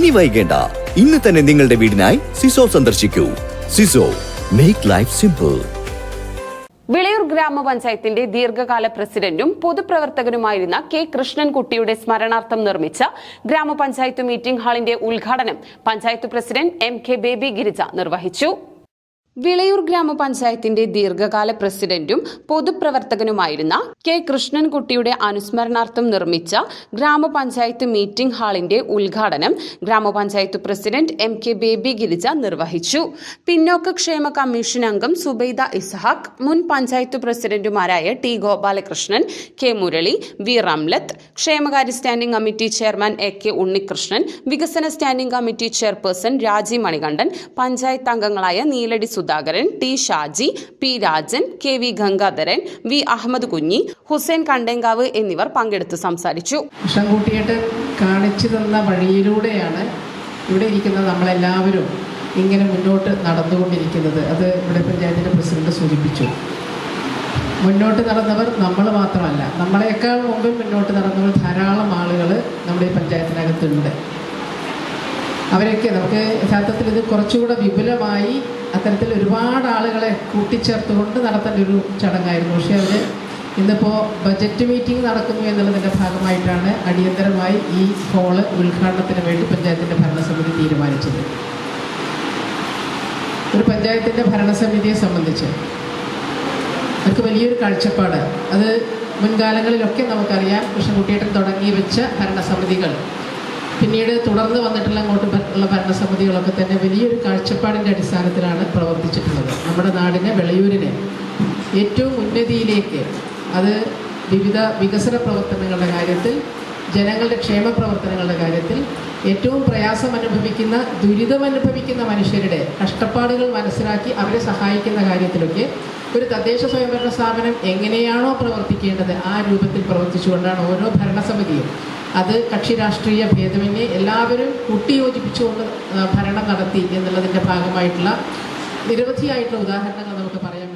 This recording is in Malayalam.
ഇനി വൈകേണ്ട, ഇന്ന് തന്നെ നിങ്ങളുടെ വീടിനായി സിസോ സന്ദർശിക്കൂ. സിസോ, മേക്ക് ലൈഫ് സിമ്പിൾ. വിളയൂർ ഗ്രാമപഞ്ചായത്തിന്റെ ദീർഘകാല പ്രസിഡന്റും പൊതുപ്രവർത്തകനുമായിരുന്ന കെ കൃഷ്ണൻകുട്ടിയുടെ സ്മരണാർത്ഥം നിർമ്മിച്ച ഗ്രാമപഞ്ചായത്ത് മീറ്റിംഗ് ഹാളിന്റെ ഉദ്ഘാടനം panchayat president MK baby Girija നിർവഹിച്ചു. വിളയൂർ ഗ്രാമപഞ്ചായത്തിന്റെ ദീർഘകാല പ്രസിഡന്റും പൊതുപ്രവർത്തകനുമായിരുന്ന കെ കൃഷ്ണൻകുട്ടിയുടെ അനുസ്മരണാർത്ഥം നിർമ്മിച്ച ഗ്രാമപഞ്ചായത്ത് മീറ്റിംഗ് ഹാളിന്റെ ഉദ്ഘാടനം ഗ്രാമപഞ്ചായത്ത് പ്രസിഡന്റ് MK ബേബി ഗിരിജ നിർവഹിച്ചു. പിന്നോക്ക ക്ഷേമ കമ്മീഷൻ അംഗം സുബൈദ ഇസ്ഹാഖ്, മുൻ പഞ്ചായത്ത് പ്രസിഡന്റുമാരായ T Gopalakrishnan, K Murali, V Ramlath, ക്ഷേമകാര്യ standing committee chairman AK Unnikrishnan, വികസന സ്റ്റാൻഡിംഗ് കമ്മിറ്റി ചെയർപേഴ്സൺ രാജി മണികണ്ഠൻ, പഞ്ചായത്ത് അംഗങ്ങളായ Neeladi Sudhakaran, T Shaji, P Rajan, KV Gangadharan, V Ahmed കുഞ്ഞി, ഹുസൈൻ കണ്ടേങ്കാവ് എന്നിവർ പങ്കെടുത്ത് സംസാരിച്ചു. കൃഷ്ണൻകുട്ടിയേട്ടൻ കാണിച്ചു തന്ന വഴിയിലൂടെയാണ് ഇവിടെ ഇരിക്കുന്ന നമ്മളെല്ലാവരും ഇങ്ങനെ മുന്നോട്ട് നടന്നുകൊണ്ടിരിക്കുന്നത്. അത് ഇവിടെ പഞ്ചായത്തിൻ്റെ പ്രസിഡന്റ് സൂചിപ്പിച്ചു. മുന്നോട്ട് നടന്നവർ നമ്മൾ മാത്രമല്ല, നമ്മളെക്കാൾ മുമ്പ് മുന്നോട്ട് നടന്നവർ ധാരാളം ആളുകൾ നമ്മുടെ ഈ പഞ്ചായത്തിനകത്തുണ്ട്. അവരൊക്കെ നമുക്ക് യഥാർത്ഥത്തിൽ ഇത് കുറച്ചുകൂടെ വിപുലമായി അത്തരത്തിൽ ഒരുപാട് ആളുകളെ കൂട്ടിച്ചേർത്തുകൊണ്ട് നടത്തേണ്ട ഒരു ചടങ്ങായിരുന്നു. പക്ഷേ അവർ ഇന്നിപ്പോൾ ബജറ്റ് മീറ്റിംഗ് നടക്കുന്നു എന്നുള്ളതിൻ്റെ ഭാഗമായിട്ടാണ് അടിയന്തരമായി ഈ ഹാള് ഉദ്ഘാടനത്തിന് വേണ്ടി പഞ്ചായത്തിൻ്റെ ഭരണസമിതി തീരുമാനിച്ചത്. ഒരു പഞ്ചായത്തിൻ്റെ ഭരണസമിതിയെ സംബന്ധിച്ച് അവർക്ക് വലിയൊരു കാഴ്ചപ്പാട്, അത് മുൻകാലങ്ങളിലൊക്കെ നമുക്കറിയാം. കൃഷ്ണൻകുട്ടിയേട്ടൻ തുടങ്ങി വെച്ച ഭരണസമിതികൾ, പിന്നീട് തുടർന്ന് വന്നിട്ടുള്ള അങ്ങോട്ടുള്ള ഭരണസമിതികളൊക്കെ തന്നെ വലിയൊരു കാഴ്ചപ്പാടിൻ്റെ അടിസ്ഥാനത്തിലാണ് പ്രവർത്തിച്ചിട്ടുള്ളത്. നമ്മുടെ നാടിനെ, വെളയൂരിനെ ഏറ്റവും ഉന്നതിയിലേക്ക്, അത് വിവിധ വികസന പ്രവർത്തനങ്ങളുടെ കാര്യത്തിൽ, ജനങ്ങളുടെ ക്ഷേമ പ്രവർത്തനങ്ങളുടെ കാര്യത്തിൽ, ഏറ്റവും പ്രയാസമനുഭവിക്കുന്ന, ദുരിതമനുഭവിക്കുന്ന മനുഷ്യരുടെ കഷ്ടപ്പാടുകൾ മനസ്സിലാക്കി അവരെ സഹായിക്കുന്ന കാര്യത്തിലൊക്കെ ഒരു തദ്ദേശ സ്വയംഭരണ സ്ഥാപനം എങ്ങനെയാണോ പ്രവർത്തിക്കേണ്ടത് ആ രൂപത്തിൽ പ്രവർത്തിച്ചുകൊണ്ടാണ് ഓരോ ഭരണസമിതിയും, അത് കക്ഷി രാഷ്ട്രീയ ഭേദമന്യേ എല്ലാവരും കൂട്ടിയോജിപ്പിച്ചുകൊണ്ട് ഭരണം നടത്തി എന്നുള്ളതിൻ്റെ ഭാഗമായിട്ടുള്ള നിരവധിയായിട്ടുള്ള ഉദാഹരണങ്ങൾ നമുക്ക് പറയാം.